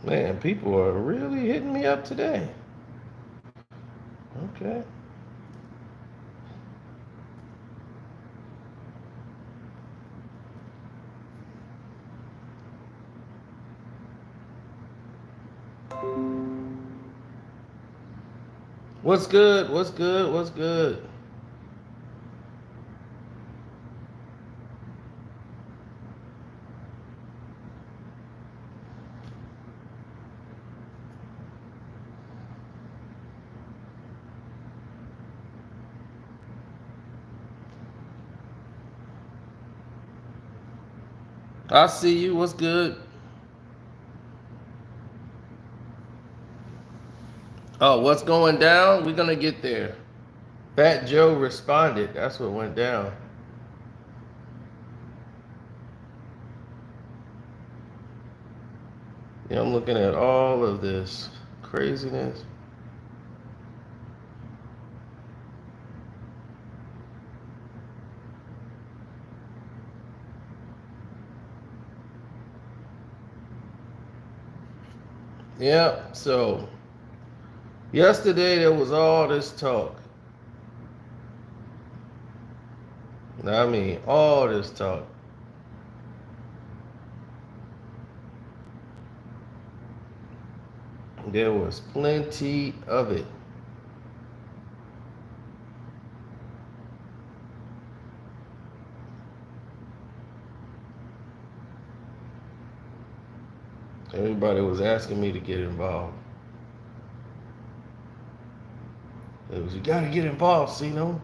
Man, people are really hitting me up today. Okay. What's good? What's good? What's good? I see you. What's good? Oh, what's going down? We're gonna get there. Fat Joe responded. That's what went down. Yeah, I'm looking at all of this craziness. Yeah, so yesterday there was all this talk. I mean, all this talk. There was plenty of it. Everybody was asking me to get involved. It was, you gotta get involved, Cino.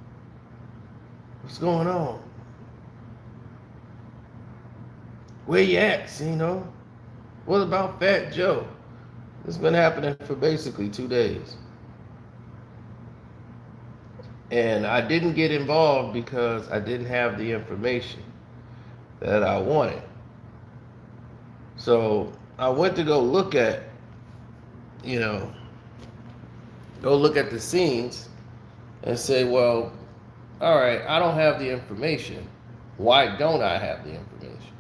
What's going on? Where you at, Cino? What about Fat Joe? It's been happening for basically 2 days. And I didn't get involved because I didn't have the information that I wanted. So I went to you know, go look at the scenes and say, well, all right, I don't have the information. Why don't I have the information?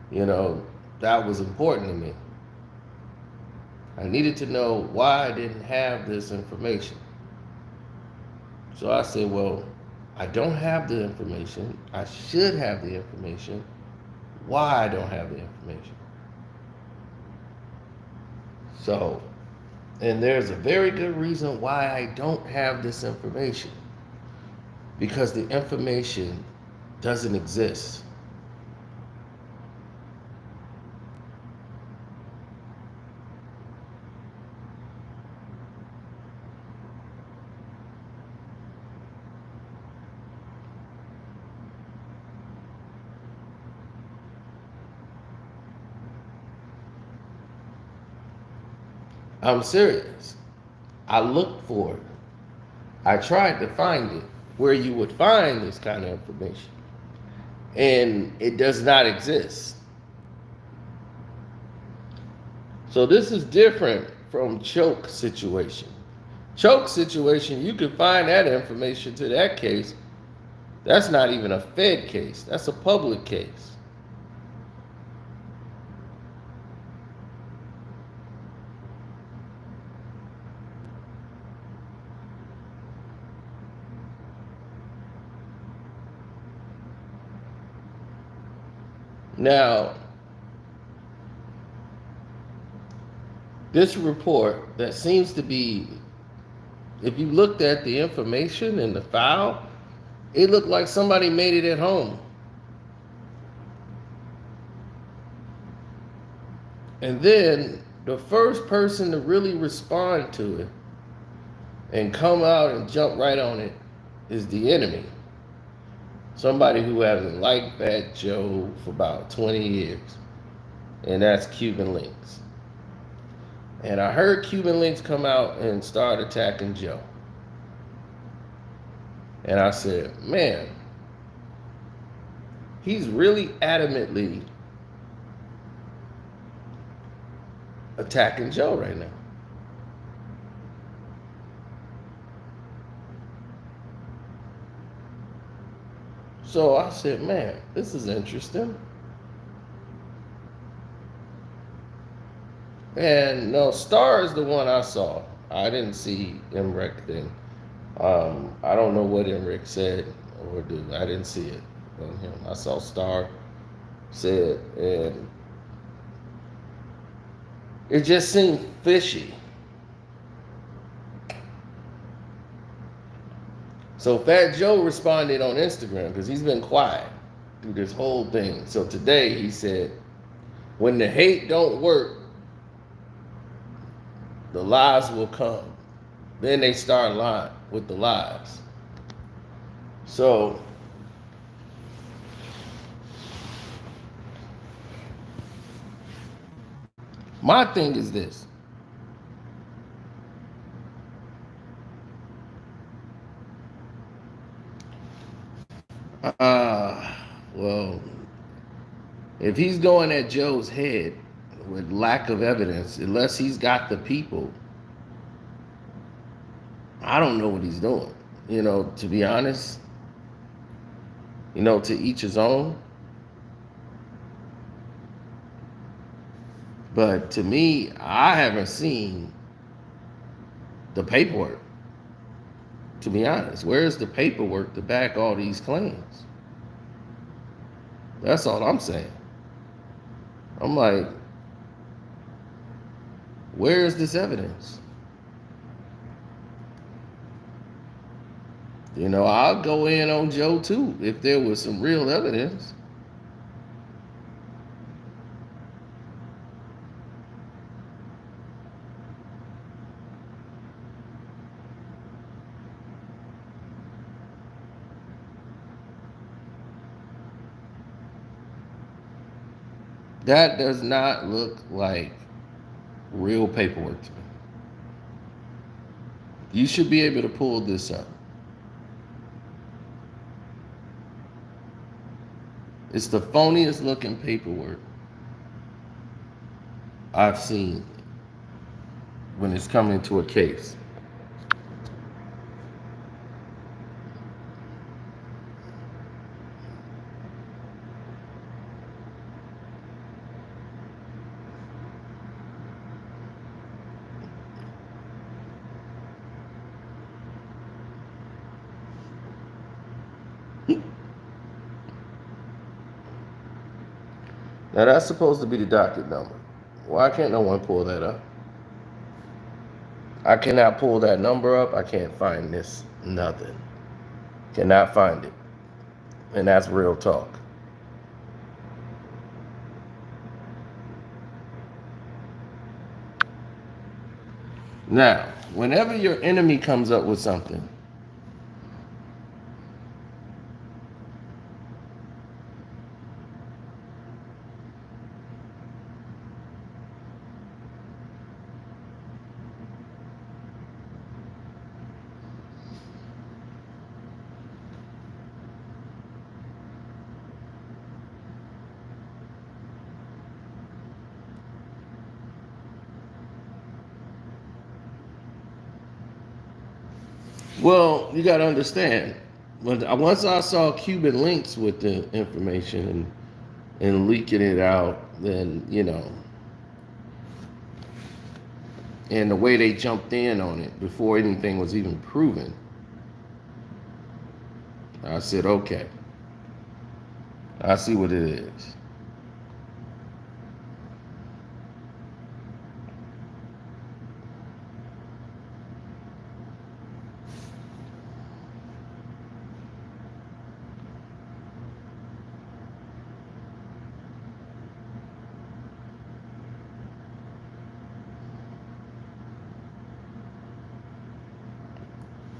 You know, that was important to me. I needed to know why I didn't have this information. So I said, well, I don't have the information. I should have the information. Why I don't have the information. So, and there's a very good reason why I don't have this information. Because the information doesn't exist. I'm serious. I looked for it. I tried to find it where you would find this kind of information. And it does not exist. So this is different from choke situation. Choke situation, you can find that information to that case. That's not even a Fed case. That's a public case. Now, this report that seems to be, if you looked at the information in the file, it looked like somebody made it at home. And then the first person to really respond to it and come out and jump right on it is the enemy. Somebody who hasn't liked Fat Joe for about 20 years. And that's Cuban Links. And I heard Cuban Links come out and start attacking Joe. And I said, man, he's really adamantly attacking Joe right now. So I said, man, this is interesting. And no, Star is the one I saw. I didn't see Emrek thing. I don't know what Emrek said or did. I didn't see it on him. I saw Star said, and it just seemed fishy. So Fat Joe responded on Instagram because he's been quiet through this whole thing. So today he said, when the hate don't work, the lies will come. Then they start lying with the lies. So my thing is this. Well, if he's going at Joe's head with lack of evidence, unless he's got the people, I don't know what he's doing. To be honest, to each his own. But to me, I haven't seen the paperwork. To be honest, where's the paperwork to back all these claims? That's all I'm saying. I'm like, where is this evidence? I'll go in on Joe too if there was some real evidence. That does not look like real paperwork to me. You should be able to pull this up. It's the phoniest looking paperwork I've seen when it's coming to a case. Now that's supposed to be the docket number. Why can't no one pull that up? I cannot pull that number up. I can't find this. Nothing. Cannot find it. And that's real talk. Now, whenever your enemy comes up with something, well, you got to understand. Once I saw Cuban links with the information and leaking it out, then, and the way they jumped in on it before anything was even proven, I said, okay, I see what it is.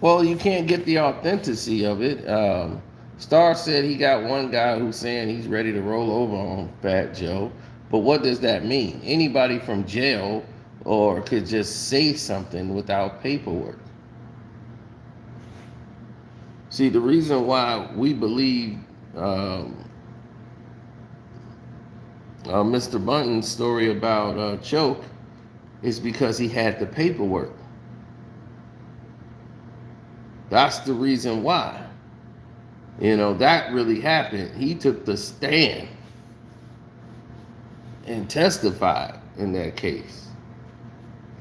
Well, you can't get the authenticity of it. Star said he got one guy who's saying he's ready to roll over on Fat Joe. But what does that mean? Anybody from jail or could just say something without paperwork. See, the reason why we believe Mr. Bunton's story about Choke is because he had the paperwork. That's the reason why. That really happened. He took the stand and testified in that case.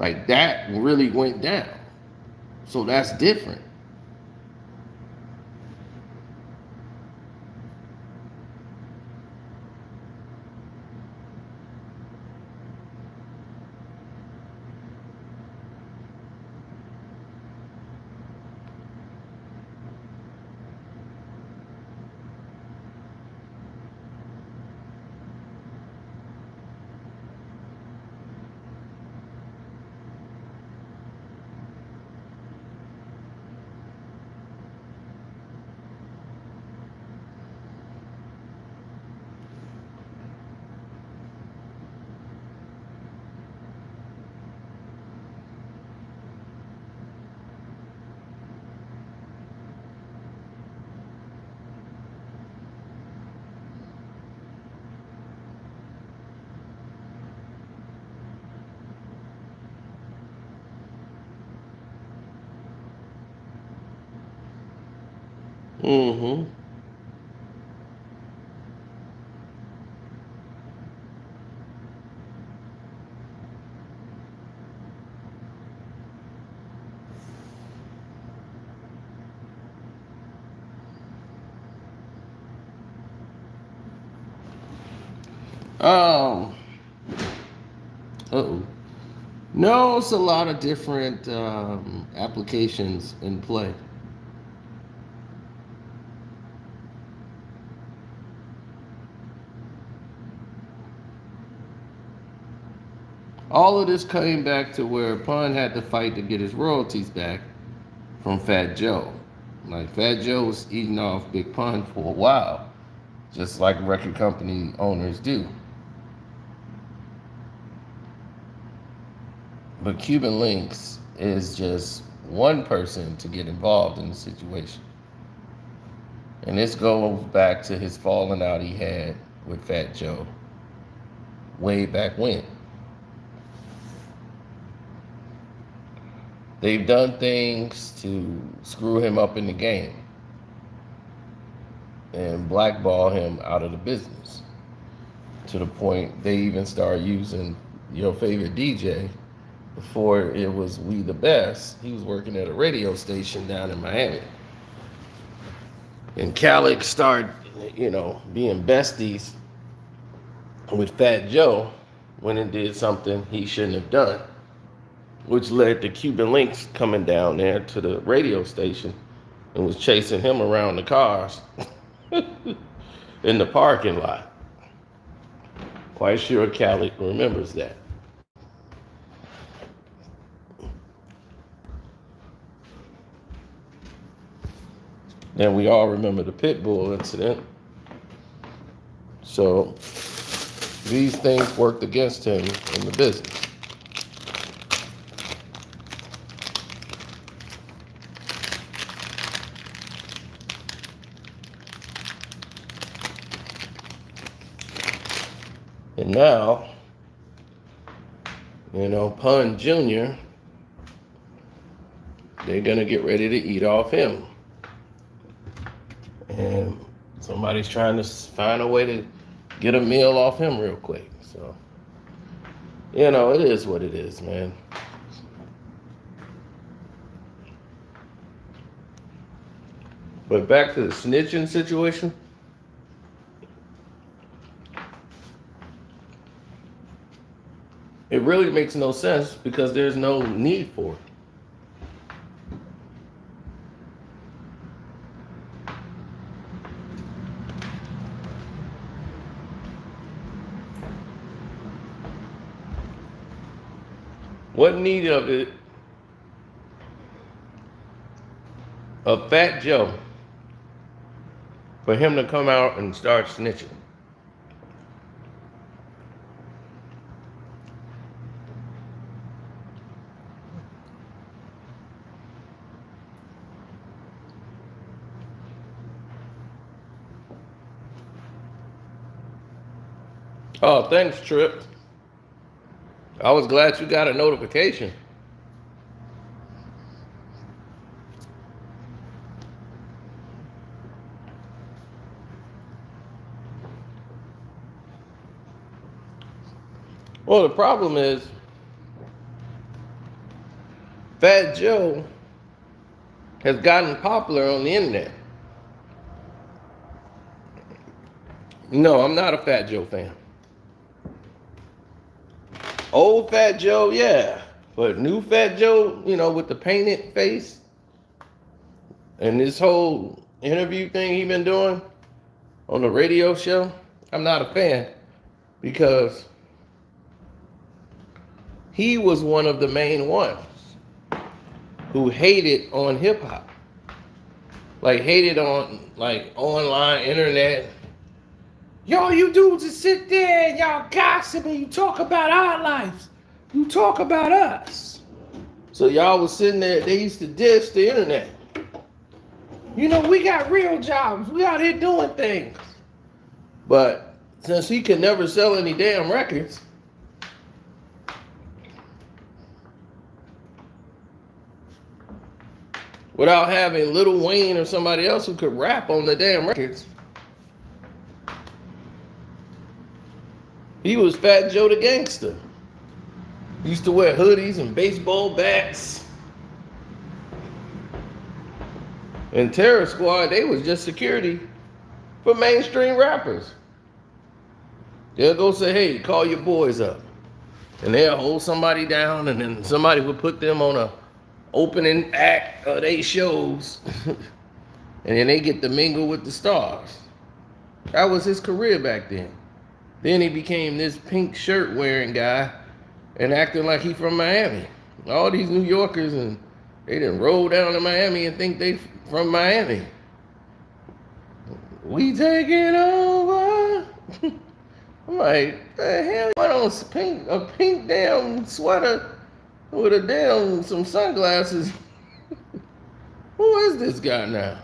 Like that really went down. So that's different. Mm-hmm. Um. Uh-oh. No, it's a lot of different applications in play. All of this came back to where Pun had to fight to get his royalties back from Fat Joe. Like Fat Joe was eating off Big Pun for a while, just like record company owners do. But Cuban Links is just one person to get involved in the situation. And this goes back to his falling out he had with Fat Joe way back when. They've done things to screw him up in the game and blackball him out of the business to the point they even start using your favorite DJ. Before it was We the Best, he was working at a radio station down in Miami. And Khaled started, being besties with Fat Joe when it did something he shouldn't have done, which led to Cuban Links coming down there to the radio station and was chasing him around the cars in the parking lot. Quite sure Khaled remembers that. Then we all remember the Pitbull incident. So these things worked against him in the business. And now, Pun Jr., they're going to get ready to eat off him. And somebody's trying to find a way to get a meal off him real quick. So, it is what it is, man. But back to the snitching situation. It really makes no sense because there's no need for it. What need of it of Fat Joe for him to come out and start snitching? Oh, thanks, Trip. I was glad you got a notification. Well, the problem is Fat Joe has gotten popular on the internet. No, I'm not a Fat Joe fan. Old Fat Joe, yeah. But new Fat Joe, with the painted face and this whole interview thing he been doing on the radio show, I'm not a fan because he was one of the main ones who hated on hip hop. Like hated on online internet. Y'all, you dudes just sit there and y'all gossip and you talk about our lives. You talk about us. So y'all was sitting there, they used to diss the internet. We got real jobs. We out here doing things. But since he could never sell any damn records, without having Lil Wayne or somebody else who could rap on the damn records, he was Fat Joe the Gangster. He used to wear hoodies and baseball bats. And Terror Squad, they was just security for mainstream rappers. They'll go say, hey, call your boys up. And they'll hold somebody down, and then somebody would put them on a opening act of their shows. And then they get to mingle with the stars. That was his career back then. Then he became this pink shirt wearing guy and acting like he from Miami. All these New Yorkers, and they done roll down to Miami and think they from Miami. We taking over. I'm like, the hell, why don't a pink damn sweater with some sunglasses? Who is this guy now?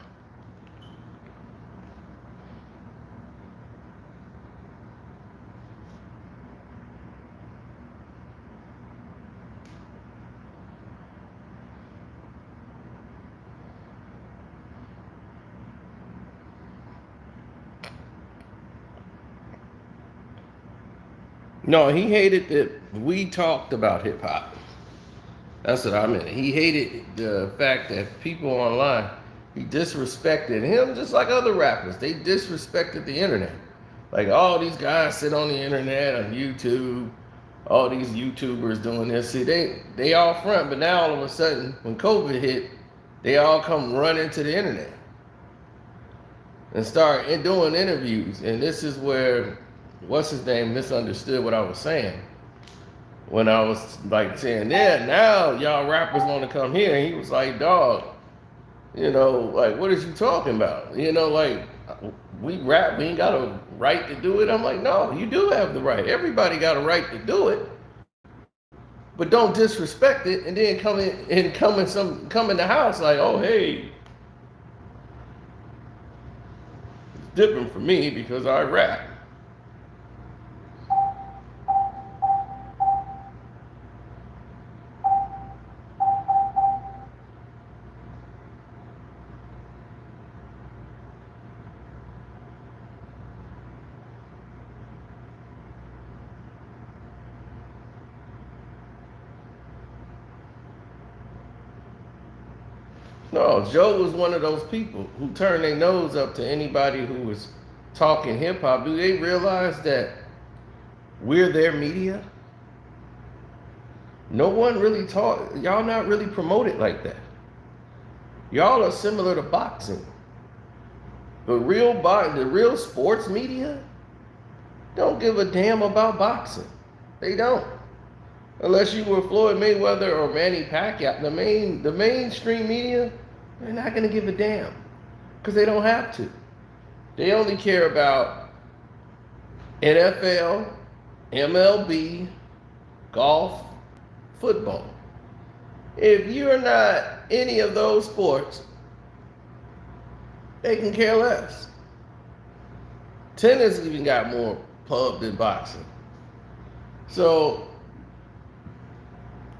No, he hated that we talked about hip hop. That's what I meant. He hated the fact that people online, he disrespected him just like other rappers. They disrespected the internet. Like all these guys sit on the internet, on YouTube, all these YouTubers doing this. See, they all front, but now all of a sudden, when COVID hit, they all come running to the internet and start doing interviews. And this is where, what's his name, misunderstood what I was saying. When I was like saying, yeah, now y'all rappers want to come here. And he was like, dog, what is you talking about? We rap, we ain't got a right to do it. I'm like, no, you do have the right. Everybody got a right to do it. But don't disrespect it and then come in the house like, oh, hey. It's different for me because I rap. No, Joe was one of those people who turned their nose up to anybody who was talking hip hop. Do they realize that we're their media? No one really y'all not really promoted like that. Y'all are similar to boxing. The real sports media don't give a damn about boxing. They don't. Unless you were Floyd Mayweather or Manny Pacquiao, the mainstream media, they're not going to give a damn because they don't have to. They only care about NFL, MLB, golf, football. If you're not any of those sports, they can care less. Tennis even got more pub than boxing. So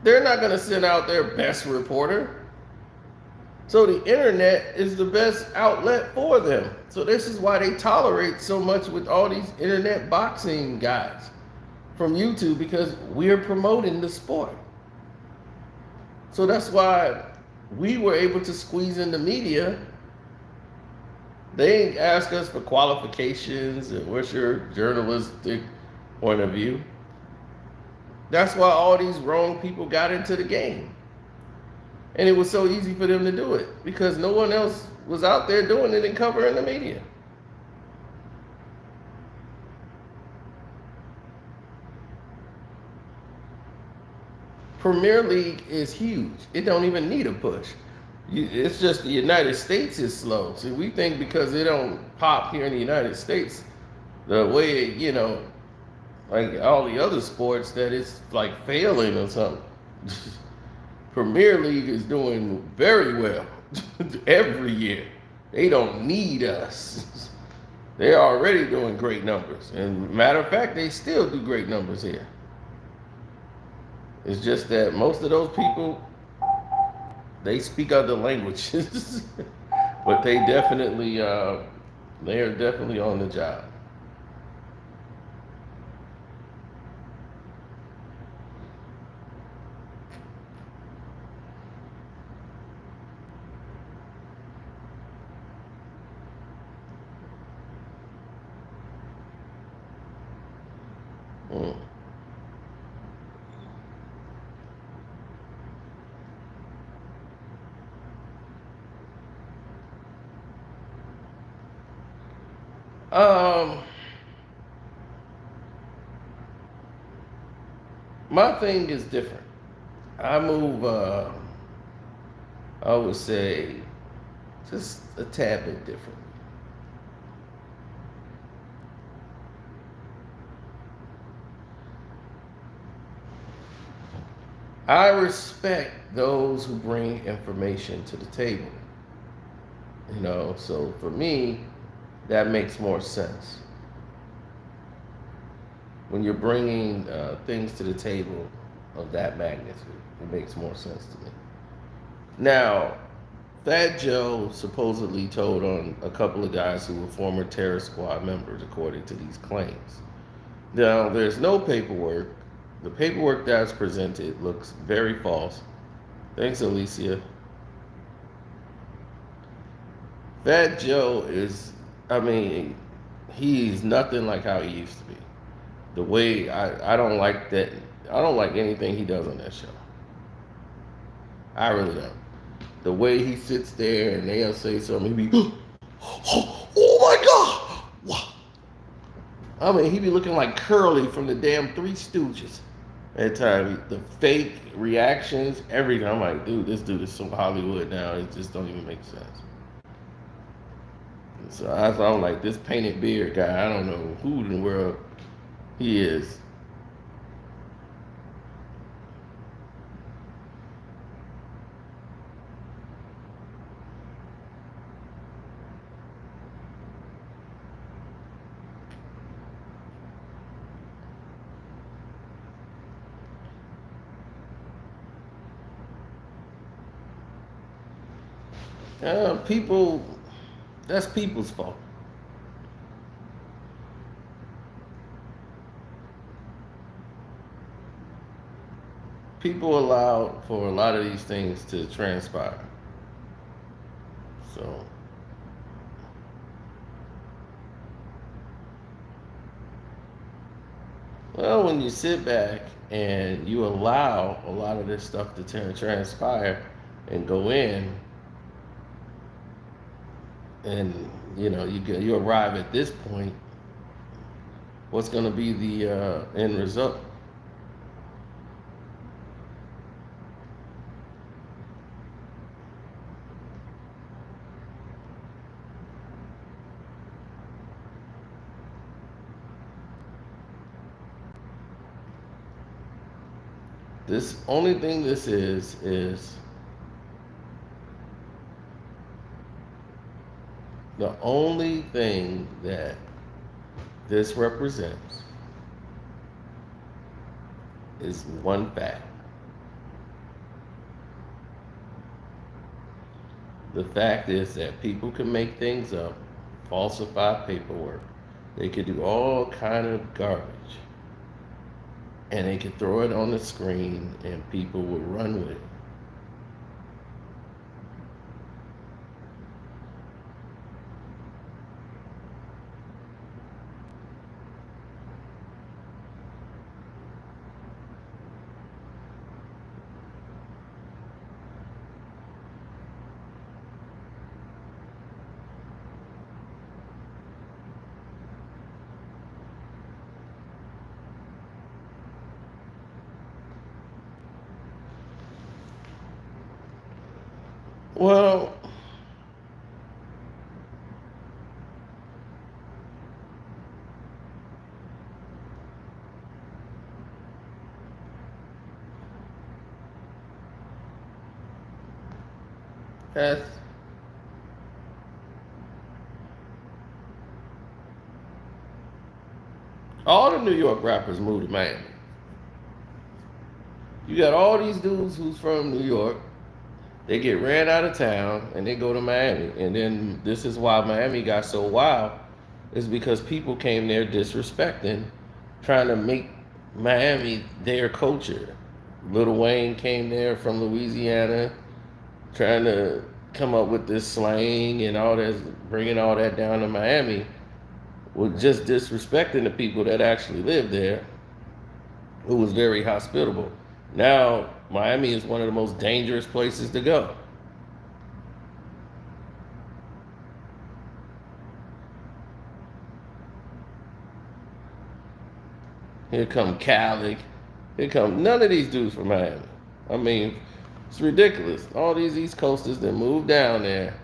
they're not going to send out their best reporter. So the internet is the best outlet for them. So this is why they tolerate so much with all these internet boxing guys from YouTube, because we're promoting the sport. So that's why we were able to squeeze in the media. They ain't ask us for qualifications and what's your journalistic point of view. That's why all these wrong people got into the game. And it was so easy for them to do it because no one else was out there doing it and covering the media. Premier League is huge. It don't even need a push. It's just the United States is slow. See, we think because it don't pop here in the United States, the way, like all the other sports, that it's like failing or something. Premier League is doing very well every year. They don't need us. They're already doing great numbers. And matter of fact, they still do great numbers here. It's just that most of those people, they speak other languages, but they are definitely on the job. Mm. Um, my thing is different. I move, I would say, just a tad bit different. I respect those who bring information to the table. So for me, that makes more sense. When you're bringing things to the table of that magnitude, it makes more sense to me. Now, Fat Joe supposedly told on a couple of guys who were former terror squad members, according to these claims. Now, there's no paperwork. The paperwork that's presented looks very false. Thanks, Alicia. Fat Joe is, he's nothing like how he used to be. The way I don't like that. I don't like anything he does on that show. I really don't. The way he sits there and they'll say something, he be, oh my God! Wow. He be looking like Curly from the damn Three Stooges. At times, the fake reactions, everything. I'm like, dude, this dude is so Hollywood now. It just don't even make sense. So I'm like, this painted beard guy, I don't know who in the world he is. People, that's people's fault. People allow for a lot of these things to transpire. So, well, when you sit back and you allow a lot of this stuff to transpire and go in, and you arrive at this point, what's going to be the end result? This only thing this is the only thing that this represents is one fact. The fact is that people can make things up, falsify paperwork. They could do all kind of garbage. And they could throw it on the screen and people would run with it. Well, that's all the New York rappers moved to Miami. You got all these dudes who's from New York. They get ran out of town and they go to Miami. And then this is why Miami got so wild, is because people came there disrespecting, trying to make Miami their culture. Lil Wayne came there from Louisiana, trying to come up with this slang and all that, bringing all that down to Miami, was just disrespecting the people that actually lived there, who was very hospitable. Now, Miami is one of the most dangerous places to go. Here come Khaled. Here come none of these dudes from Miami. I mean, it's ridiculous. All these East Coasters that moved down there.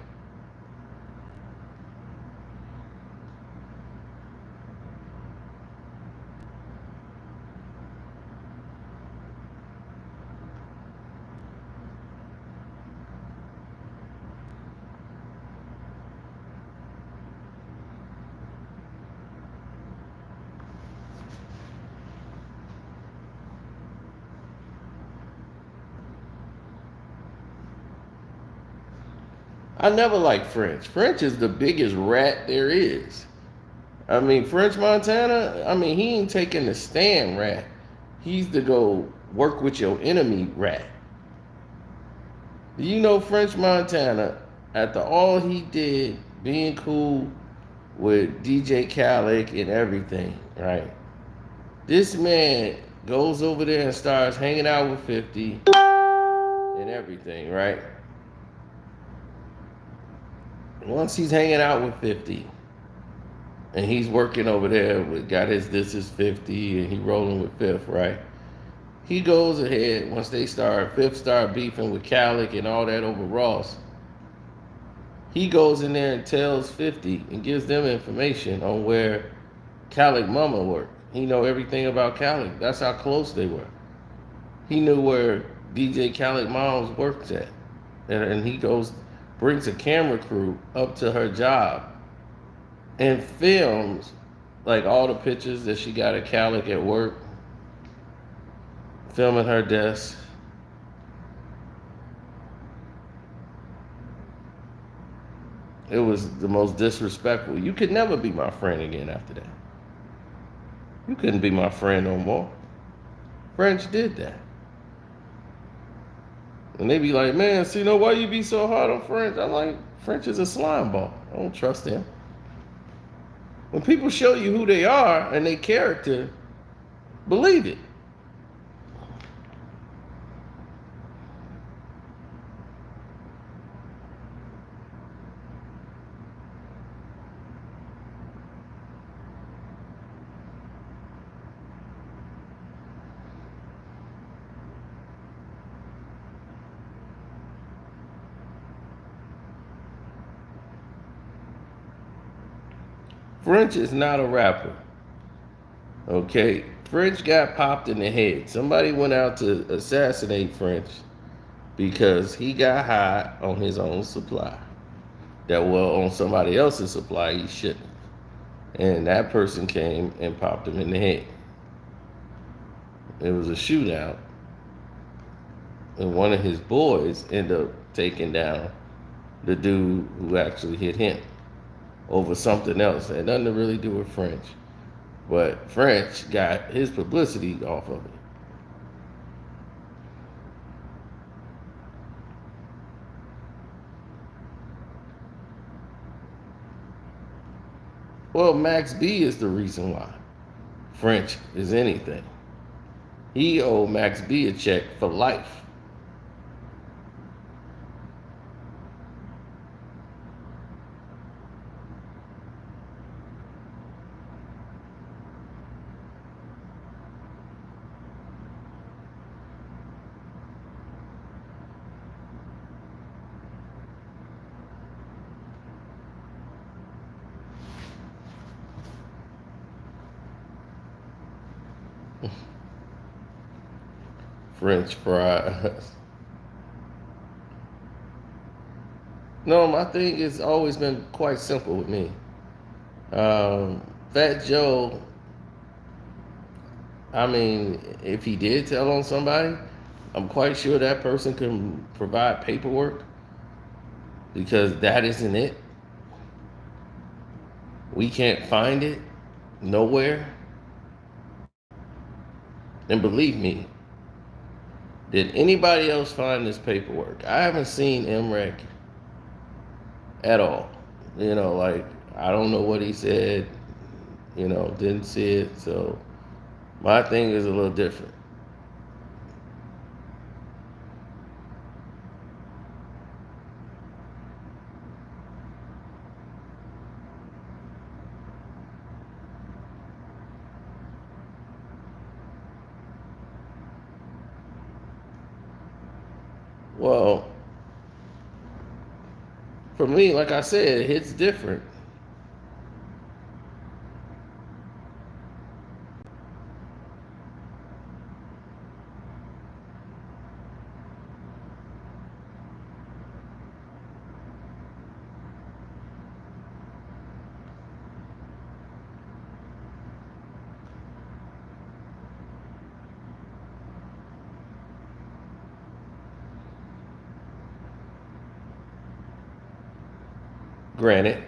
I never liked French. French is the biggest rat there is. I mean, French Montana, I mean, he ain't taking the stand rat. He's the go work with your enemy rat. Do you know French Montana, after all he did, being cool with DJ Khaled and everything, right? This man goes over there and starts hanging out with 50 and everything, right? Once he's hanging out with 50 and he's working over there with, got his This Is 50 and he rolling with Fifth, right? He goes ahead, once they start, Fifth start beefing with Khaled and all that over Ross. He goes in there and tells 50 and gives them information on where Khaled mama worked. He know everything about Khaled. That's how close they were. He knew where DJ Khaled mom's worked at. And he goes, brings a camera crew up to her job and films like all the pictures that she got of Khaled at work, filming her desk. It was the most disrespectful. You could never be my friend again after that. You couldn't be my friend no more. French did that. And they be like, man, see, why you be so hard on French? I'm like, French is a slime ball. I don't trust him. When people show you who they are and their character, believe it. French is not a rapper. Okay? French got popped in the head. Somebody went out to assassinate French because he got high on his own supply. That well, on somebody else's supply, he shouldn't. And that person came and popped him in the head. It was a shootout. And one of his boys ended up taking down the dude who actually hit him over something else. It had nothing to really do with French. But French got his publicity off of it. Well, Max B is the reason why French is anything. He owed Max B a check for life. French fries. No, my thing has always been quite simple with me. Fat Joe, I mean, if he did tell on somebody, I'm quite sure that person can provide paperwork because that isn't it. We can't find it nowhere. And believe me, did anybody else find this paperwork? I haven't seen MREC at all. Like, I don't know what he said, didn't see it. So my thing is a little different. Well, for me, like I said, it hits different. Granted.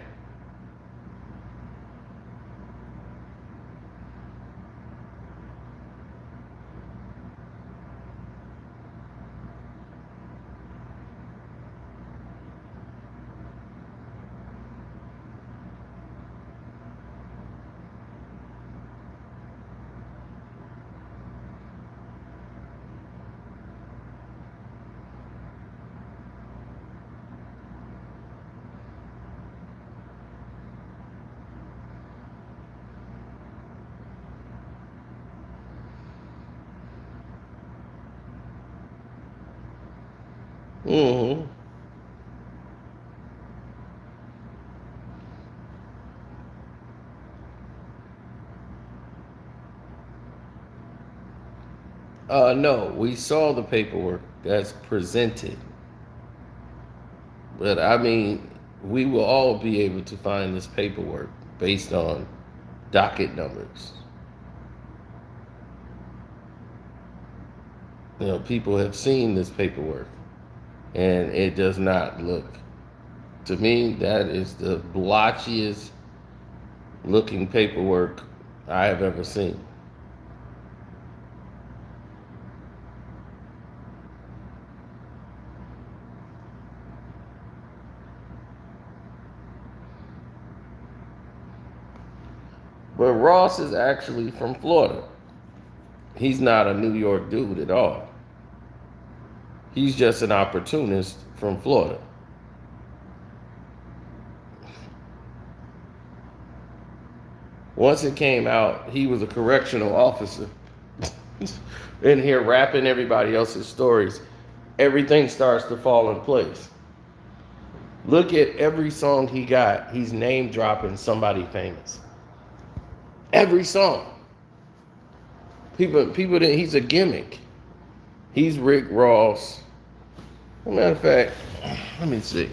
Mm-hmm. No, we saw the paperwork that's presented. But I mean, we will all be able to find this paperwork based on docket numbers. People have seen this paperwork, and it does not look, to me, that is the blotchiest looking paperwork I have ever seen. But Ross is actually from Florida. He's not a New York dude at all. He's just an opportunist from Florida. Once it came out, he was a correctional officer in here rapping everybody else's stories. Everything starts to fall in place. Look at every song he got. He's name dropping somebody famous. Every song. People, he's a gimmick. He's Rick Ross. As a matter of fact, let me see.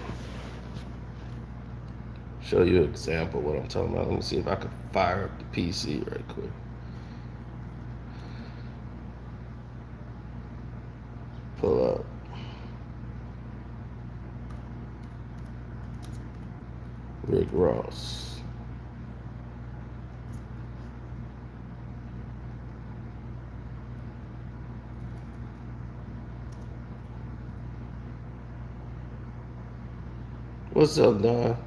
Show you an example of what I'm talking about. Let me see if I can fire up the PC right quick. Pull up. Rick Ross. What's up, Don?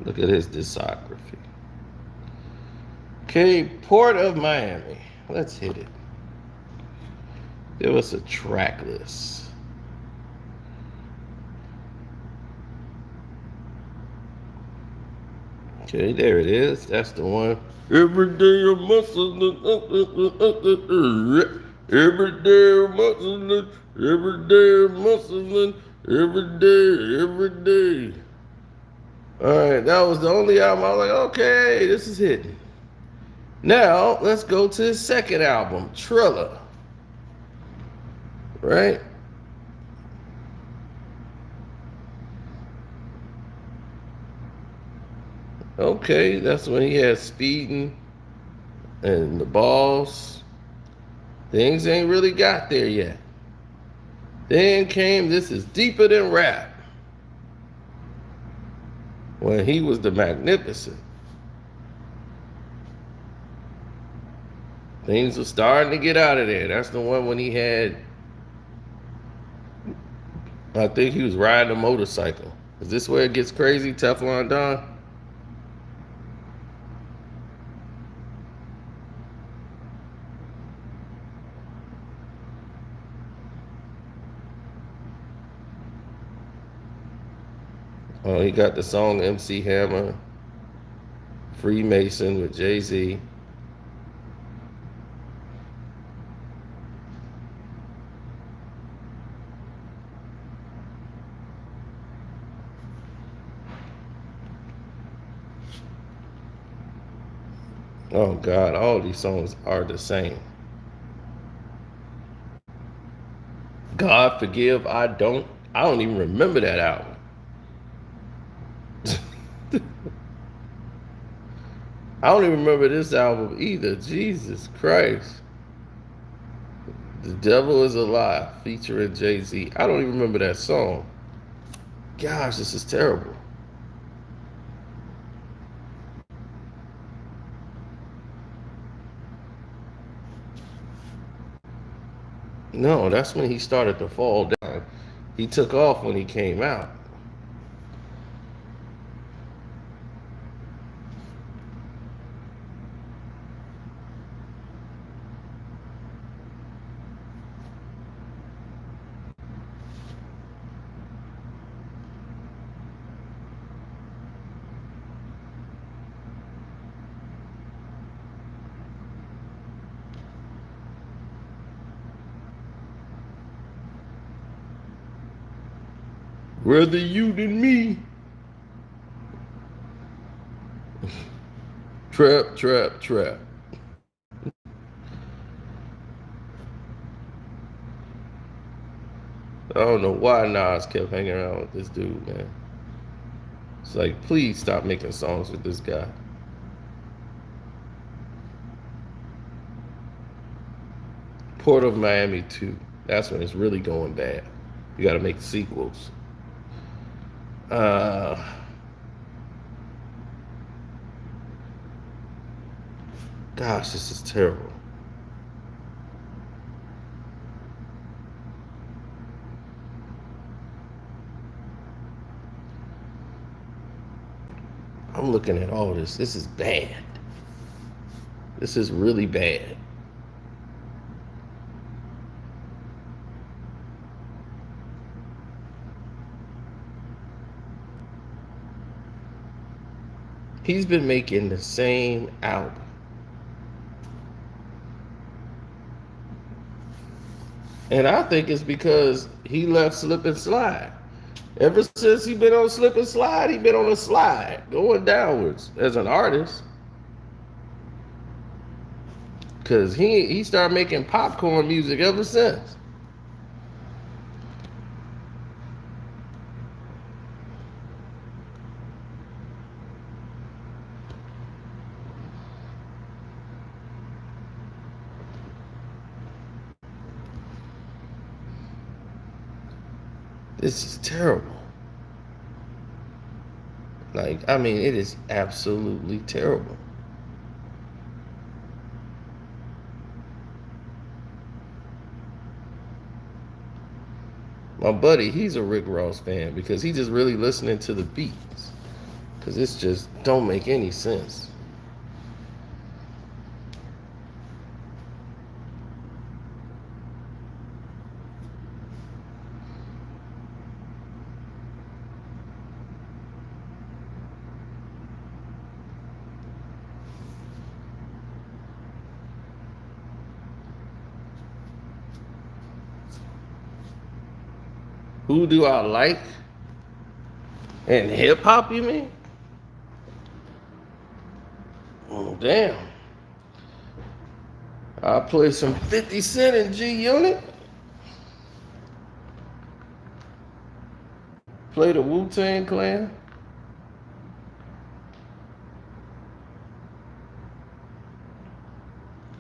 Look at his discography. Okay, Port of Miami. Let's hit it. Give us a track list. Okay, there it is. That's the one. Every day I'm muscling. Every day I'm muscling. Every day I'm muscling. Every day, every day. All right, that was the only album. I was like, okay, this is hitting. Now let's go to his second album, Triller. Right? Okay, that's when he had Speeding and The Boss. Things ain't really got there yet. Then came This Is Deeper Than Rap, when he was the Magnificent. Things were starting to get out of there. That's the one when he had, I think he was riding a motorcycle. Is this where it gets crazy, Teflon Don? Oh, he got the song MC Hammer, Freemason with Jay-Z. Oh God, all these songs are the same. God Forgive, I don't even remember that album. I don't even remember this album either. Jesus Christ. The Devil Is a Lie featuring Jay-Z. I don't even remember that song. Gosh, this is terrible. No, that's when he started to fall down. He took off when he came out. Rather you than me. Trap, trap, trap. I don't know why Nas kept hanging around with this dude, man. It's like, please stop making songs with this guy. Port of Miami 2. That's when it's really going bad. You got to make sequels. Gosh, this is terrible. I'm looking at all this. This is bad. This is really bad. He's been making the same album. And I think it's because he left Slip and Slide. Ever since he been on Slip and Slide, he been on a slide, going downwards as an artist. Because he started making popcorn music ever since. This is terrible. Like, I mean, it is absolutely terrible. My buddy, he's a Rick Ross fan because he just really listening to the beats. Because it's just don't make any sense. Who do I like? In hip hop, you mean? Oh, damn. I play some 50 Cent in G Unit. Play the Wu-Tang Clan.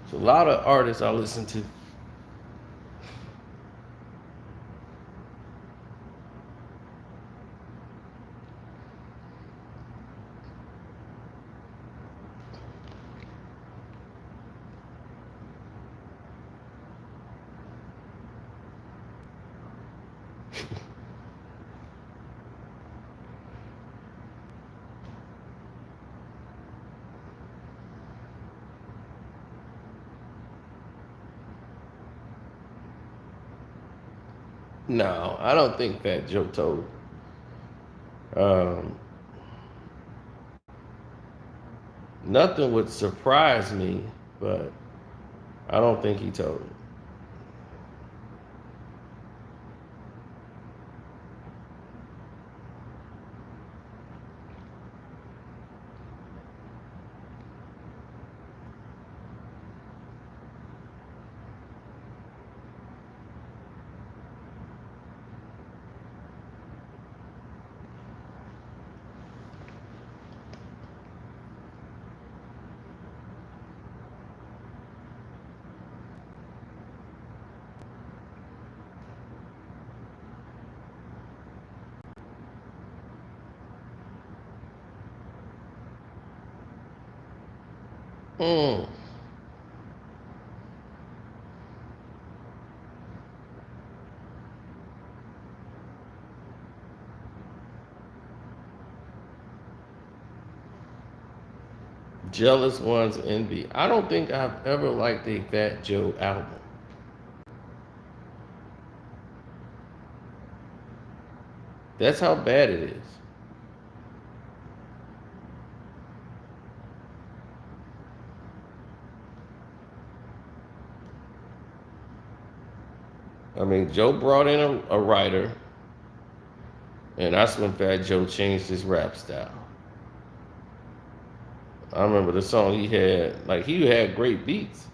It's a lot of artists I listen to. No, I don't think Fat Joe told. Um, Nothing would surprise me, but I don't think he told. Hmm. Jealous Ones Envy. I don't think I've ever liked a Fat Joe album. That's how bad it is. I mean, Joe brought in a writer, and that's when Fat Joe changed his rap style. I remember the song he had, like, he had great beats.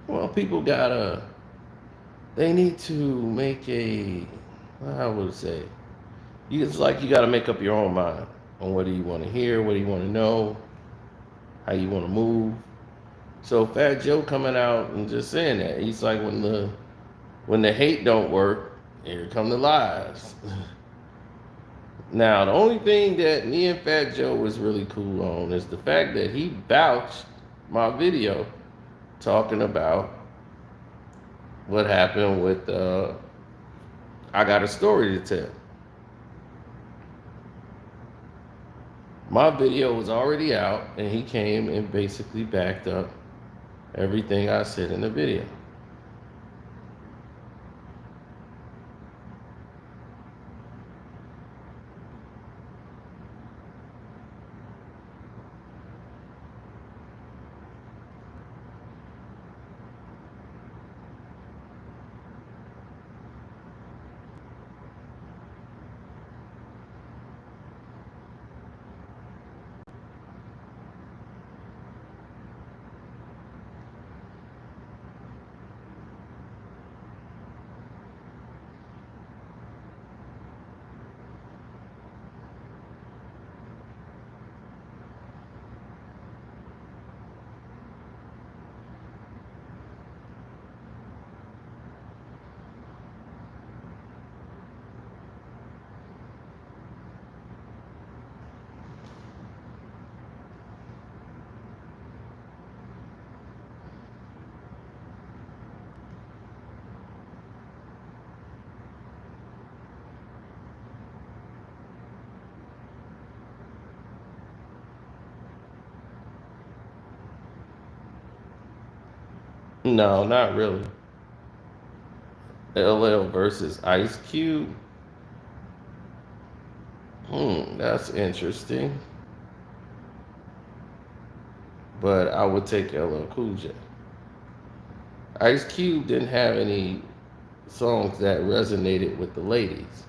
Well, people gotta, they need to make a, I would say, it's like you gotta make up your own mind on what do you want to hear, what do you want to know, how you want to move. So Fat Joe coming out and just saying that, he's like, when the hate don't work, here come the lies. Now, the only thing that me and Fat Joe was really cool on is the fact that he vouched my video talking about what happened with I Got a Story to Tell. My video was already out, and he came and basically backed up everything I said in the video. No, not really. LL versus Ice Cube. That's interesting. But I would take LL Cool J. Ice Cube didn't have any songs that resonated with the ladies.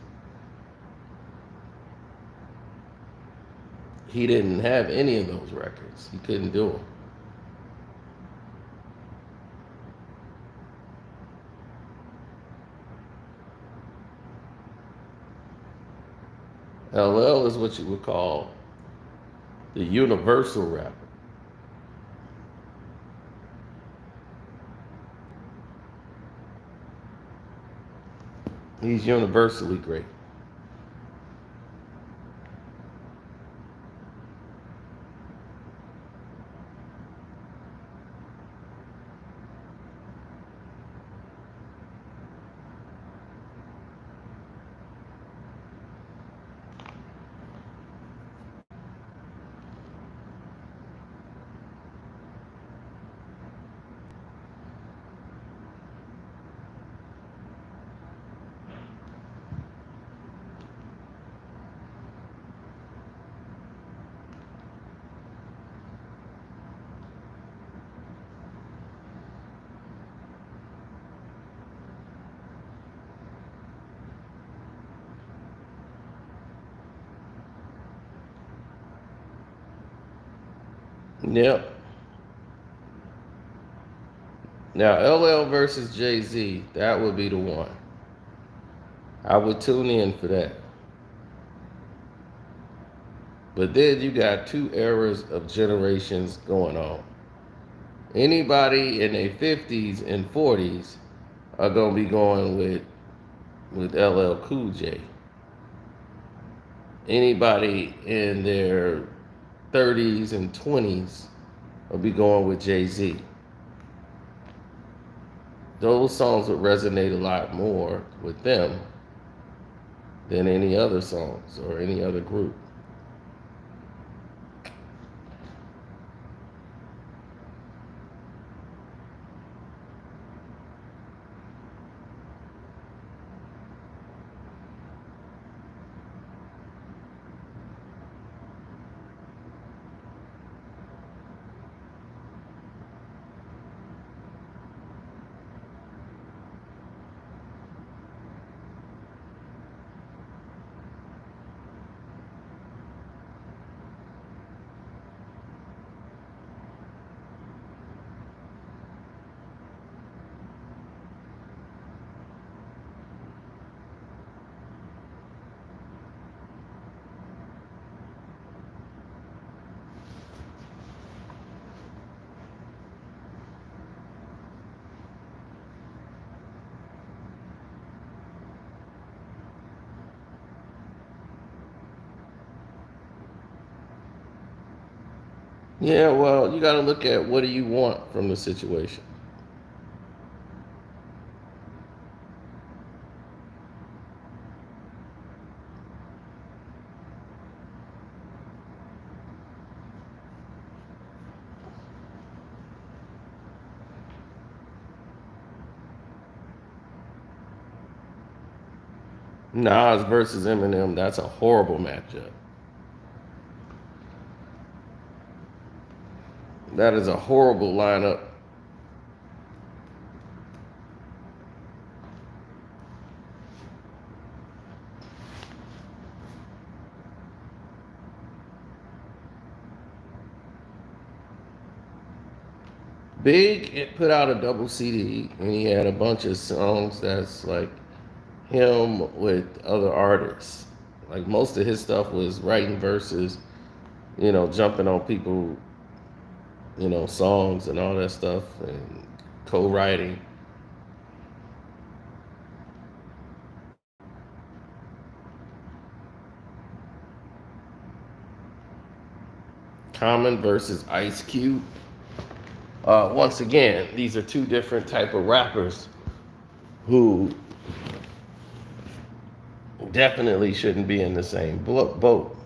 He didn't have any of those records. He couldn't do them. LL is what you would call the universal rapper. He's universally great. Yep. Now, LL versus Jay Z, that would be the one. I would tune in for that. But then you got two eras of generations going on. Anybody in their 50s and 40s are going to be going with LL Cool J. Anybody in their 30s and 20s will be going with Jay Z. Those songs would resonate a lot more with them than any other songs or any other group. Yeah, well, you got to look at what do you want from the situation. Nas versus Eminem, that's a horrible matchup. That is a horrible lineup. Big, it put out a double CD, and he had a bunch of songs that's like him with other artists. Like most of his stuff was writing verses, jumping on people, songs and all that stuff, and co-writing. Common versus Ice Cube. Once again, these are two different type of rappers who definitely shouldn't be in the same boat.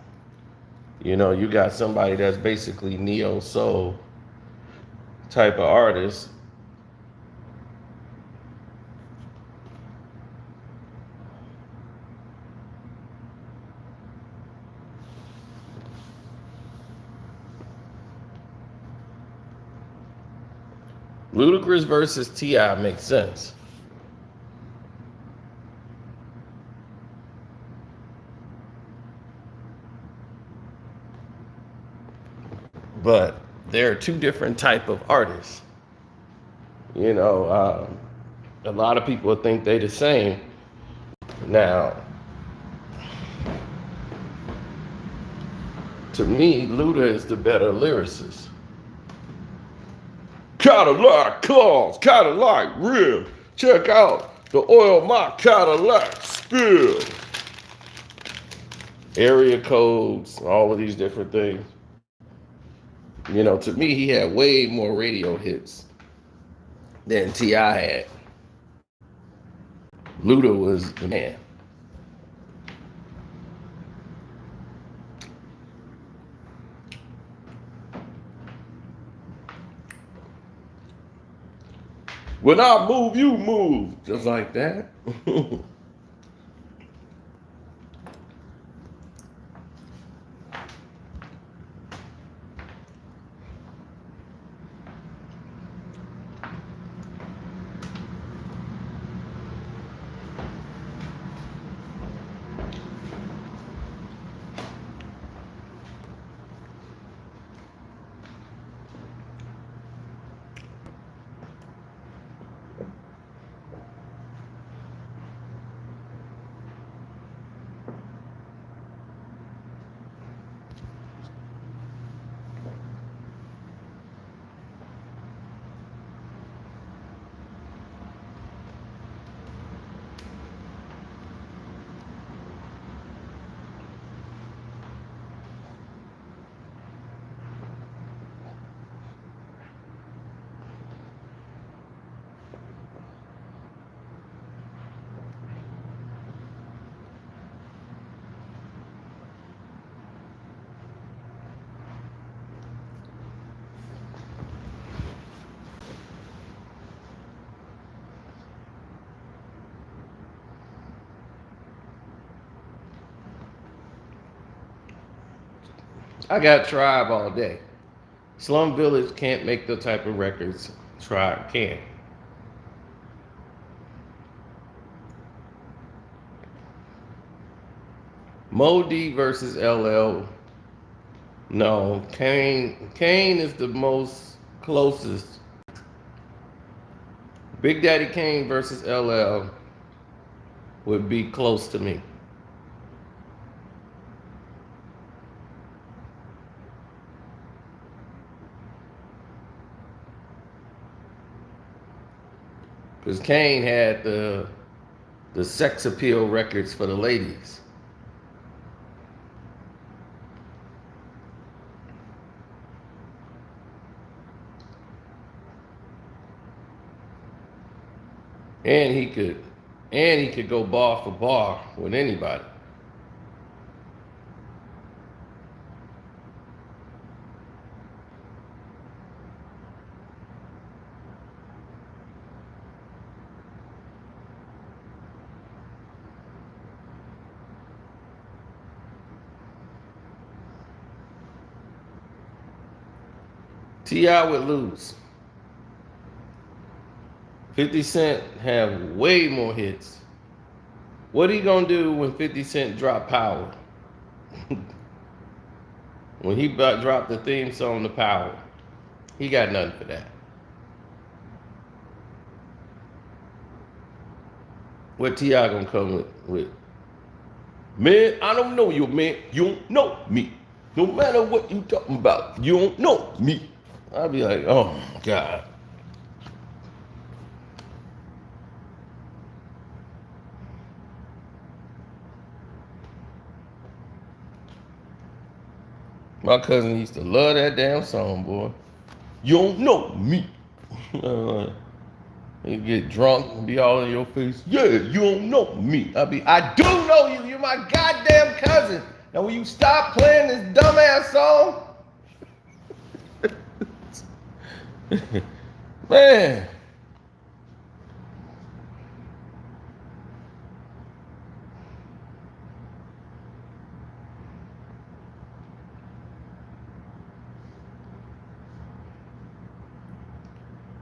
You got somebody that's basically neo soul type of artist, Ludacris versus T.I. makes sense. But there are two different type of artists. You know, a lot of people think they the same. Now, to me, Luda is the better lyricist. Cadillac cars, Cadillac rim. Check out the oil my Cadillac spill. Area codes, all of these different things. You know, to me, he had way more radio hits than T.I. had. Luda was the man. When I move, you move. Just like that. I got Tribe all day. Slum Village can't make the type of records Tribe can. Modi versus LL. No, Kane. Kane is the most closest. Big Daddy Kane versus LL would be close to me. Because Kane had the sex appeal records for the ladies. And he could go bar for bar with anybody. T.I. would lose. 50 Cent have way more hits. What he gonna do when 50 Cent drop Power? When he dropped the theme song to Power, he got nothing for that. What T.I. gonna come with? Man, I don't know you, man. You don't know me. No matter what you talking about, you don't know me. I'd be like, oh my God. My cousin used to love that damn song, boy. You don't know me. You get drunk and be all in your face. Yeah, you don't know me. I do know you. You're my goddamn cousin. Now will you stop playing this dumbass song? Man.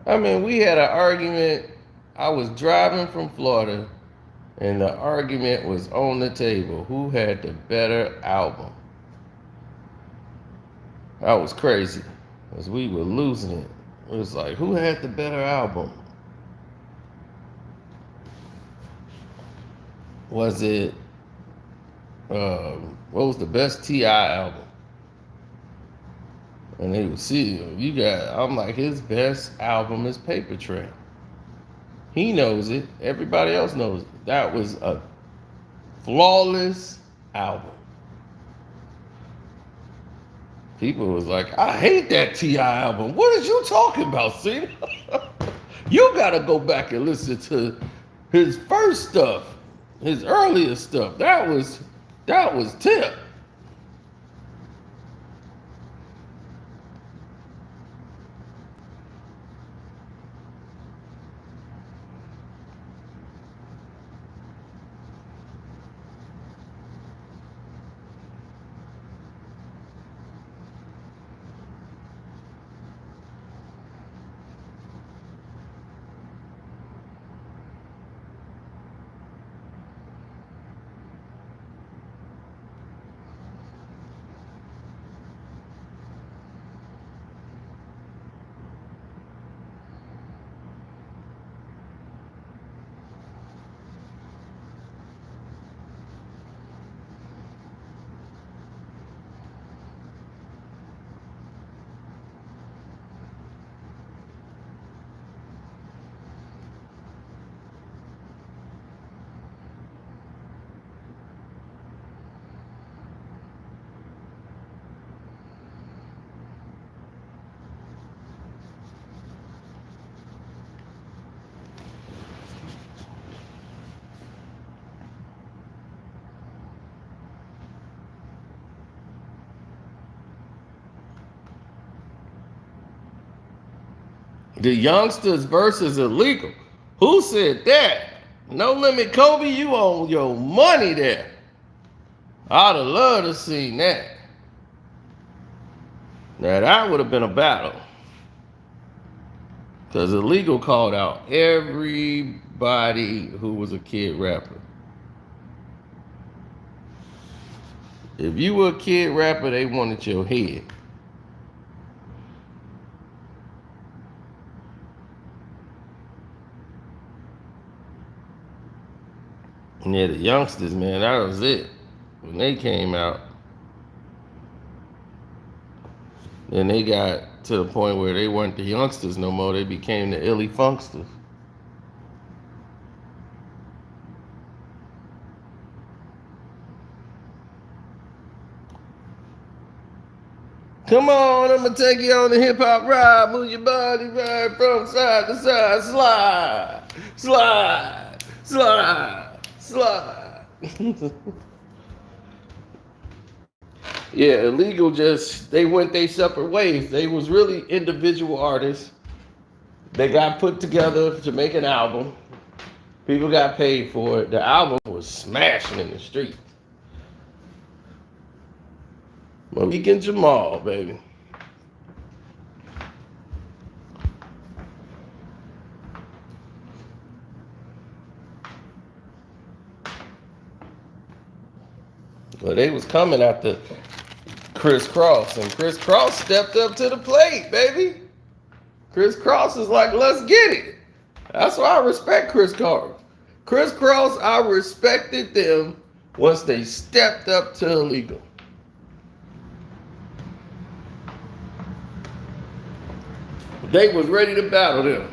I mean, we had an argument. I was driving from Florida, and the argument was on the table. Who had the better album? That was crazy, because we were losing it. It was like, who had the better album? Was it, what was the best T.I. album? And they would see, I'm like, his best album is Paper Trail. He knows it. Everybody else knows it. That was a flawless album. People was like, I hate that T.I. album. What is you talking about, see? You gotta go back and listen to his first stuff, his earlier stuff. That was tip. The youngsters versus illegal. Who said that? No Limit Kobe, you own your money there. I'd have loved to see that. Now that would have been a battle. Because illegal called out everybody who was a kid rapper. If you were a kid rapper, they wanted your head. Yeah, the youngsters, man, that was it. When they came out, then they got to the point where they weren't the youngsters no more. They became the illy funksters. Come on, I'm gonna take you on the hip hop ride. Move your body right from side to side. Slide, slide, slide. Slide. Yeah, illegal they went their separate ways. They was really individual artists. They got put together to make an album. People got paid for it. The album was smashing in the streets. Malik and Jamal, baby. Well, they was coming after Chris Cross, and Chris Cross stepped up to the plate, baby. Chris Cross is like, let's get it. That's why I respect Chris Cross. Chris Cross, I respected them once they stepped up to illegal. They was ready to battle them.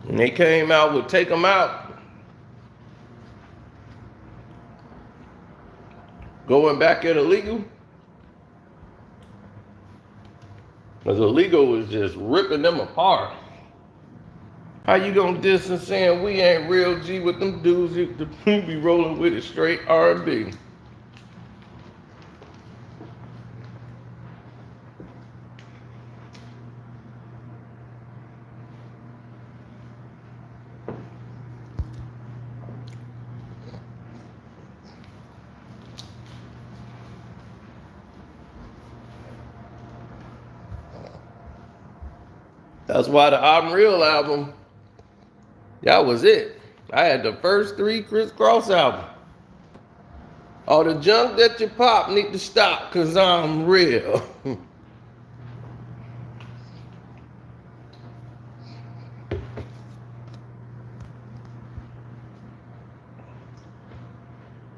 And they came out with Take 'Em Out. Going back at illegal. Because illegal was just ripping them apart. How you gonna diss and saying we ain't real G with them dudes you be rolling with it straight R&B? That's why the I'm Real album, that was it. I had the first 3 Crisscross albums. All the junk that you pop need to stop, cause I'm real.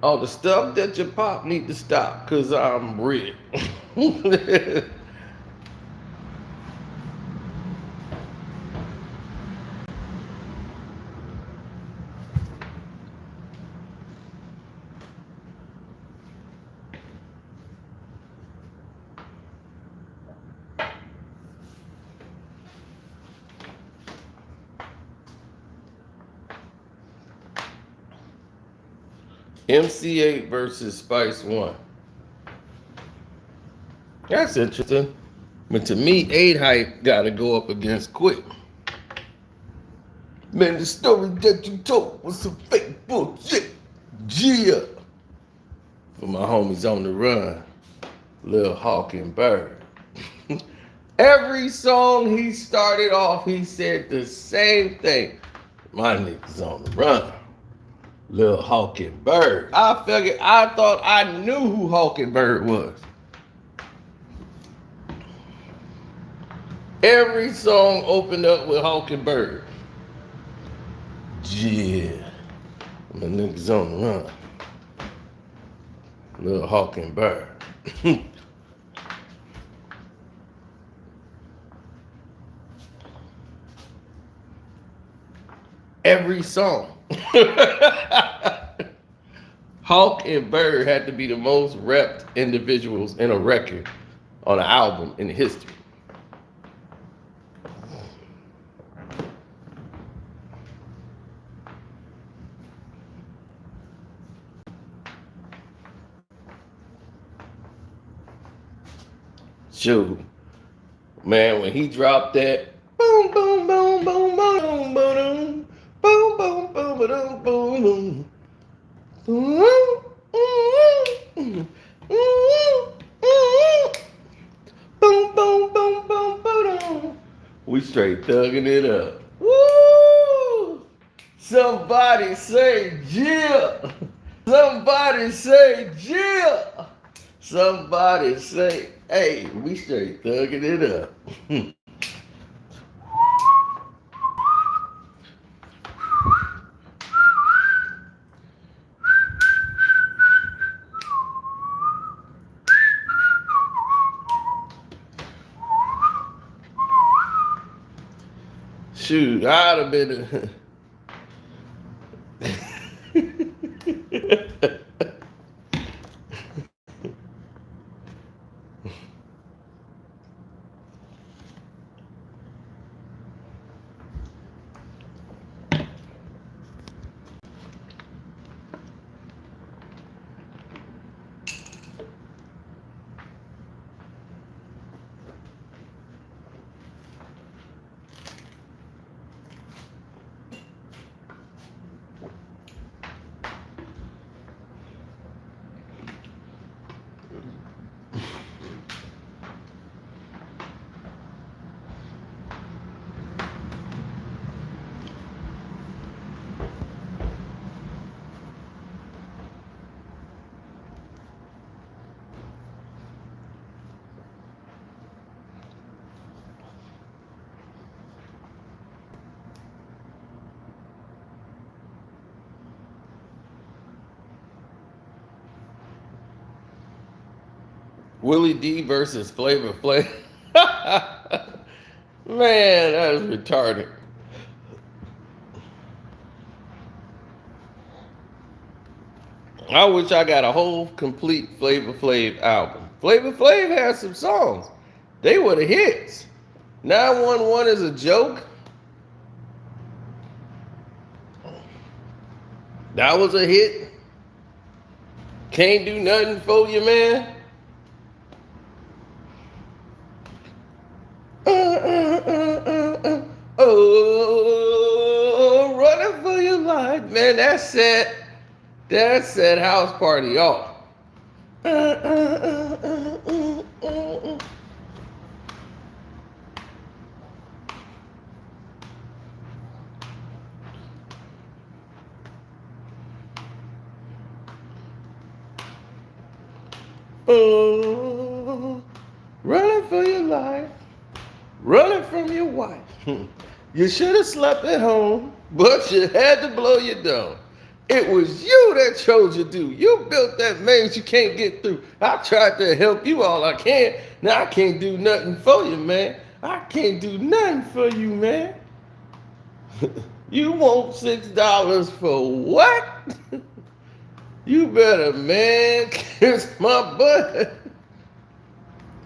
All the stuff that you pop need to stop, cause I'm real. MC8 versus Spice One. That's interesting. But to me, 8 Hype gotta go up against Quick. Man, the story that you told was some fake bullshit. Yeah. For my homies on the run, Lil Hawk and Bird. Every song he started off, he said the same thing. My niggas on the run. Lil Hawk and Bird. I thought I knew who Hawk and Bird was. Every song opened up with Hawk and Bird. Yeah. My niggas on the run. Lil Hawk and Bird. Every song. Hawk and Bird had to be the most repped individuals in a record on an album in history. Shoot, man, when he dropped that boom, boom, boom, boom, boom, boom, boom, boom, boom, boom, boom, boom, boom, boom, boom, boom, boom, we straight thugging it up. Woo! Somebody say Jill. Somebody say Jill. Somebody say, hey, we straight thugging it up. Shoot, I'd have been. Willie D versus Flavor Flav. Man, that is retarded. I wish I got a whole complete Flavor Flav album. Flavor Flav has some songs. They were the hits. 911 is a joke. That was a hit. Can't do nothing for you, man. Oh, running for your life, man. That set house party off. Oh, running for your life, running from your wife. You should have slept at home, but you had to blow your dome. It was you that chose you do. You built that maze you can't get through. I tried to help you all I can. Now I can't do nothing for you, man. I can't do nothing for you, man. You want $6 for what? You better, man, kiss my butt.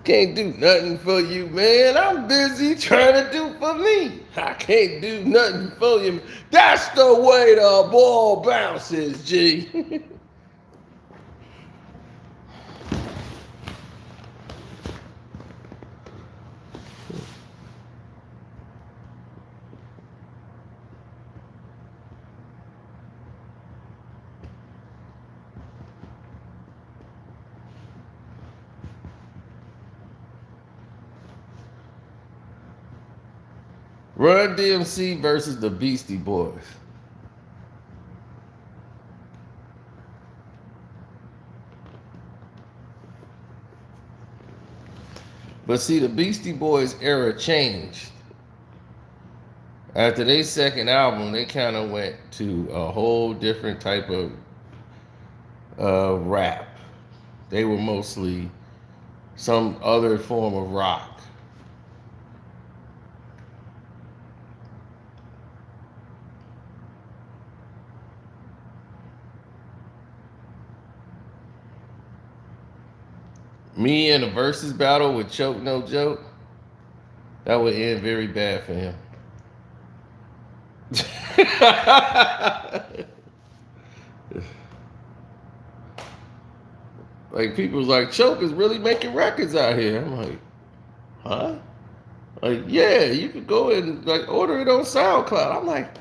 Can't do nothing for you, man. I'm busy trying to do for me. I can't do nothing for you. That's the way the ball bounces, G. Run DMC versus the Beastie Boys. But see, the Beastie Boys era changed. After their second album, they kind of went to a whole different type of rap. They were mostly some other form of rock. Me in a versus battle with Choke No Joke, that would end very bad for him. Like people was like, Choke is really making records out here. I'm like, huh? Like, yeah, you could go and like order it on SoundCloud. I'm like,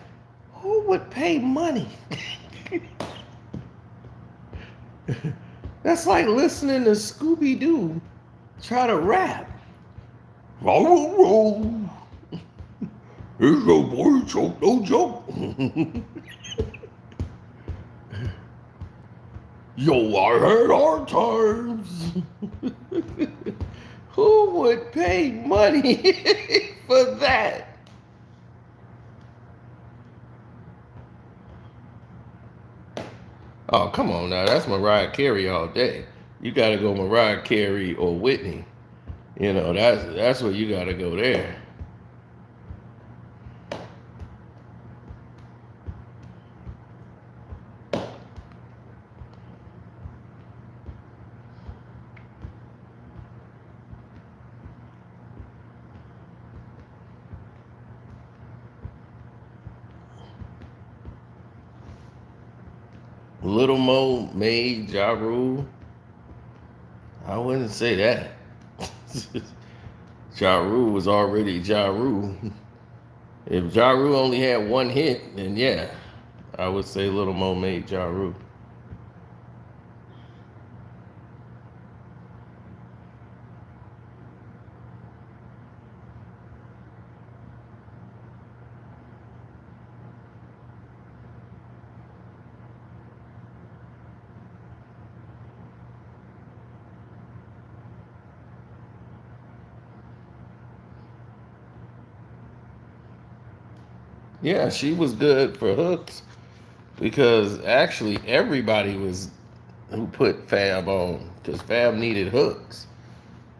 who would pay money? That's like listening to Scooby Doo try to rap. Roll, roll, roll. Here's your boy, Choke No Joke. Yo, I had hard times. Who would pay money for that? Oh, come on now. That's Mariah Carey all day. You got to go Mariah Carey or Whitney. You know, that's where you got to go there. Little Mo made Ja Rule. I wouldn't say that. Ja Rule was already Ja Rule. If Ja Rule only had one hit, then yeah, I would say Little Mo made Ja Rule. Yeah, she was good for hooks because actually everybody was who put Fab on because Fab needed hooks,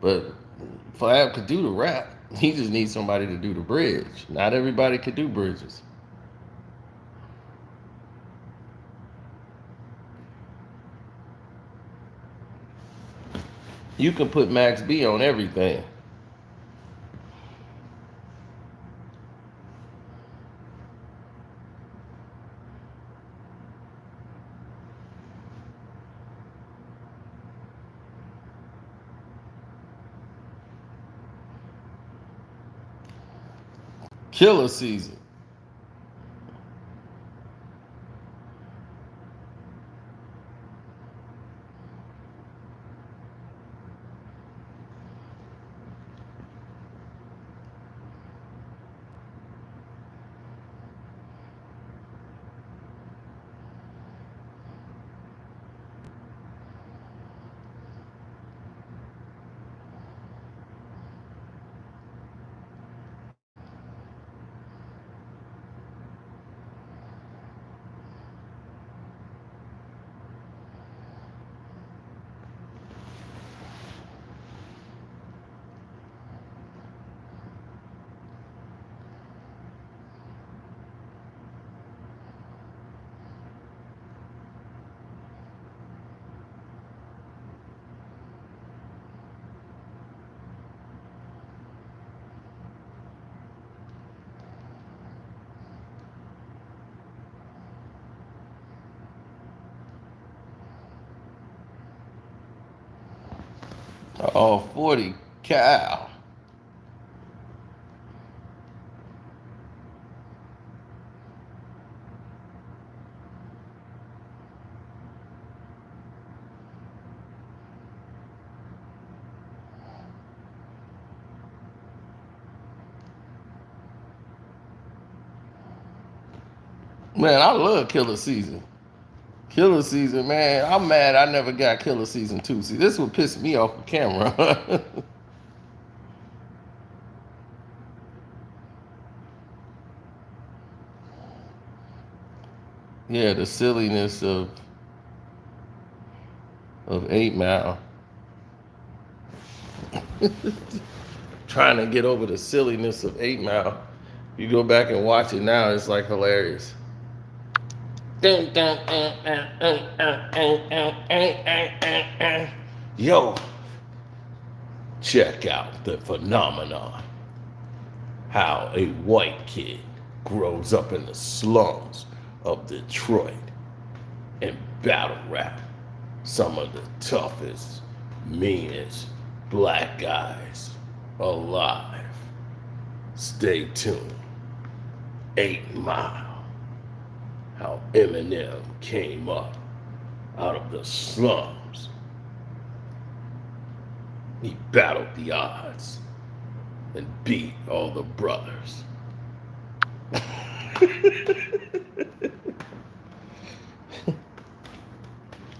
but Fab could do the rap. He just needs somebody to do the bridge. Not everybody could do bridges. You can put Max B on everything. Killer season. Oh, 40 cow. Man, I love Killer Season. Killer Season, man. I'm mad I never got Killer Season 2. See, this would piss me off the camera. Yeah, the silliness of 8 Mile. Trying to get over the silliness of 8 Mile. You go back and watch it now, it's like hilarious. Yo, check out the phenomenon. How a white kid grows up in the slums of Detroit and battle rap some of the toughest, meanest black guys alive. Stay tuned. 8 Mile. How Eminem came up out of the slums. He battled the odds and beat all the brothers.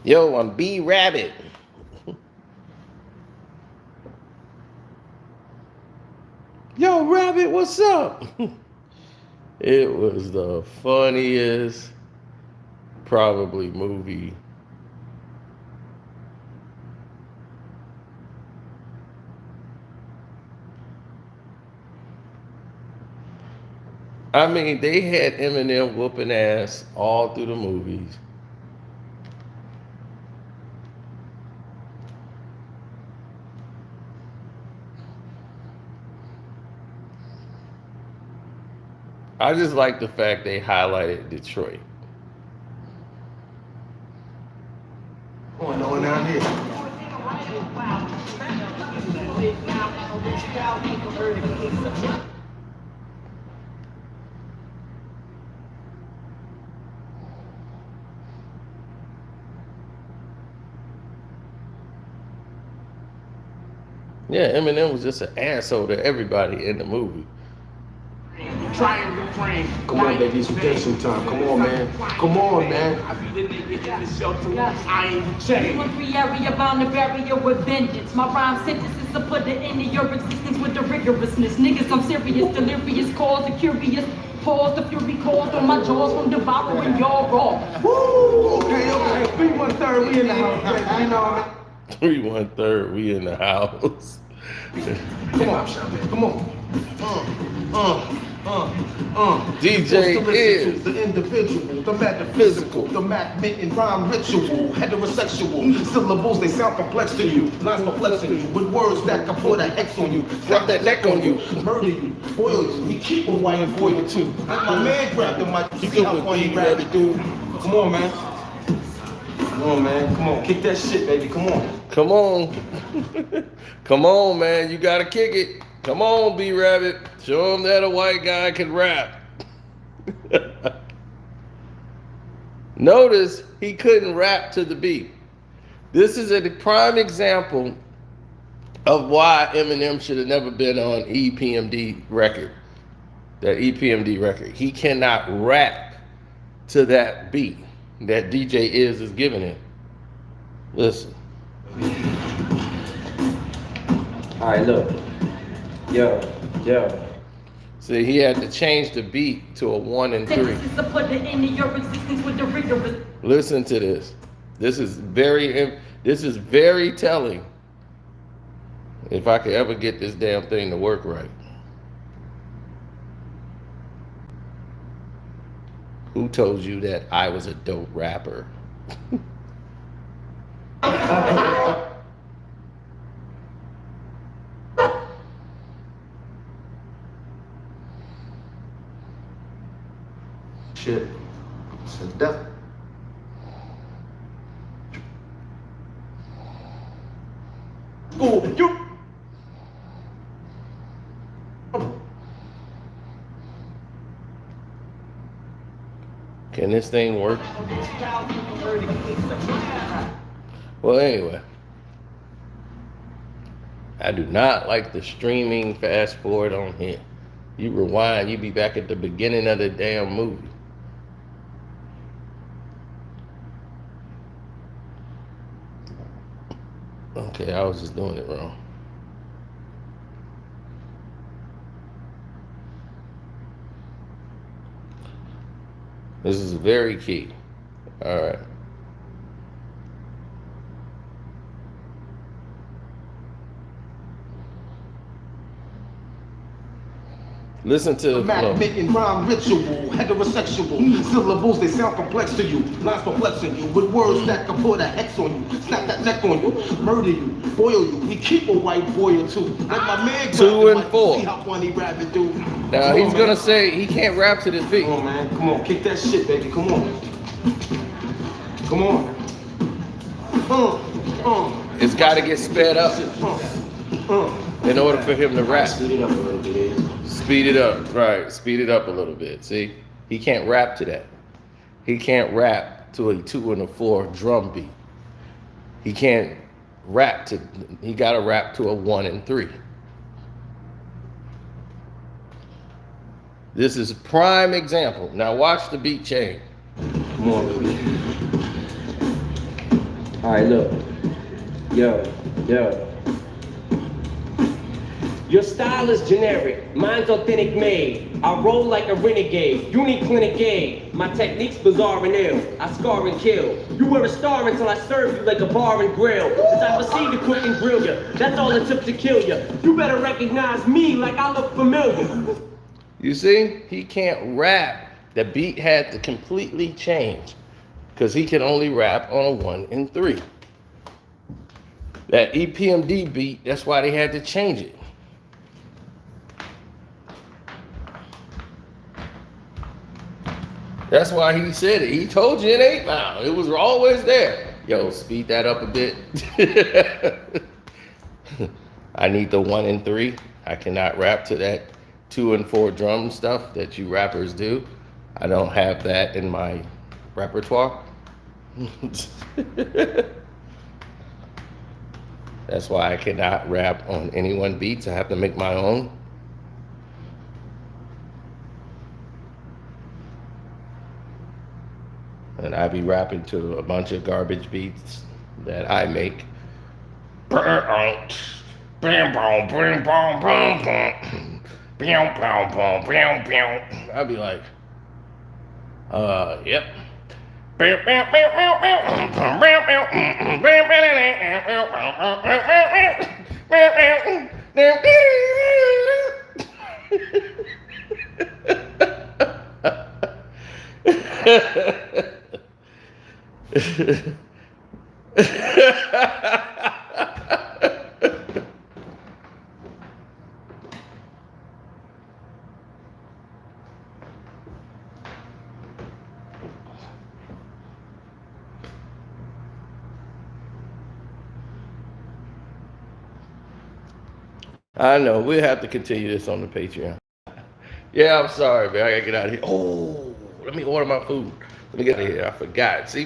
Yo, I'm B Rabbit. Yo, Rabbit, what's up? It was the funniest, probably, movie. I mean, they had Eminem whooping ass all through the movies. I just like the fact they highlighted Detroit. What's going on down here? Yeah, Eminem was just an asshole to everybody in the movie. Try and refrain. Come on, baby, it's redemption time. Come on, man. Come on, man. I be the nigga in the shelter. I ain't changed. One free area bound to barrier with vengeance. My rhyme sentences to put it into your existence with the rigorousness. Niggas, I'm serious, delirious, cause the curious. Pause the fury caused on my jaws from devouring y'all raw. Woo! Okay. 3-1-3, we in the house, baby. You know, 3-1-3, we in the house. come on. DJ is the individual, the metaphysical, the math-making rhyme ritual, heterosexual syllables, they sound complex to you, lines perplexing you, with words that can put a hex on you, drop that neck on you, murder you, boil you, we keep a white and boil you too. My man grabbed the mic, you see how funny he grabbed it, dude. Come on, man. Come on, kick that shit, baby, come on. Come on. Come on, man, you gotta kick it. Come on, B Rabbit. Show him that a white guy can rap. Notice he couldn't rap to the beat. This is a prime example of why Eminem should have never been on EPMD record. That EPMD record. He cannot rap to that beat that DJ is giving him. Listen. All right, look. Yo. See, he had to change the beat to a 1 and 3. Listen to this. This is very telling. If I could ever get this damn thing to work right. Who told you that I was a dope rapper? Shit. It's a death. physical. You. Can this thing work? Well, anyway. I do not like the streaming fast forward on here. You rewind, you be back at the beginning of the damn movie. Okay, I was just doing it wrong. This is very key. All right. Listen to Mac making rhyme ritual, heterosexual. Syllables, they sound complex to you. Lines perplexing you with words that can put a hex on you. Snap that neck on you, murder you, boil you. We keep a white boy or two. Like my man 2 and 4. See how funny rabbit do. Now he's gonna say he can't rap to this beat. Come on, man. Come on, kick that shit, baby. Come on. Come on. It's got to get sped up in order for him to rap. Speed it up a little bit. Speed it up, right? Speed it up a little bit. See, he can't rap to that. He can't rap to a 2 and a 4 drum beat. He can't rap to. He got to rap to a 1 and 3. This is a prime example. Now watch the beat change. Come on, baby. All right, look. Yo. Your style is generic, mine's authentic made. I roll like a renegade, unique clinic aid. My technique's bizarre and ill, I scar and kill. You were a star until I served you like a bar and grill. As I proceed to cook and grill you, that's all it took to kill you. You better recognize me like I look familiar. You see, he can't rap. The beat had to completely change because he can only rap on a 1 and 3. That EPMD beat, that's why they had to change it. That's why he said it. He told you it 8 Mile. It was always there. Yo, speed that up a bit. I need the 1 and 3. I cannot rap to that 2 and 4 drum stuff that you rappers do. I don't have that in my repertoire. That's why I cannot rap on any one beats. I have to make my own. And I be rapping to a bunch of garbage beats that I make. I'd be like, yep. I know, we'll have to continue this on the Patreon. Yeah, I'm sorry, man. I gotta get out of here. Oh, let me order my food. Let me get out of here. I forgot. See,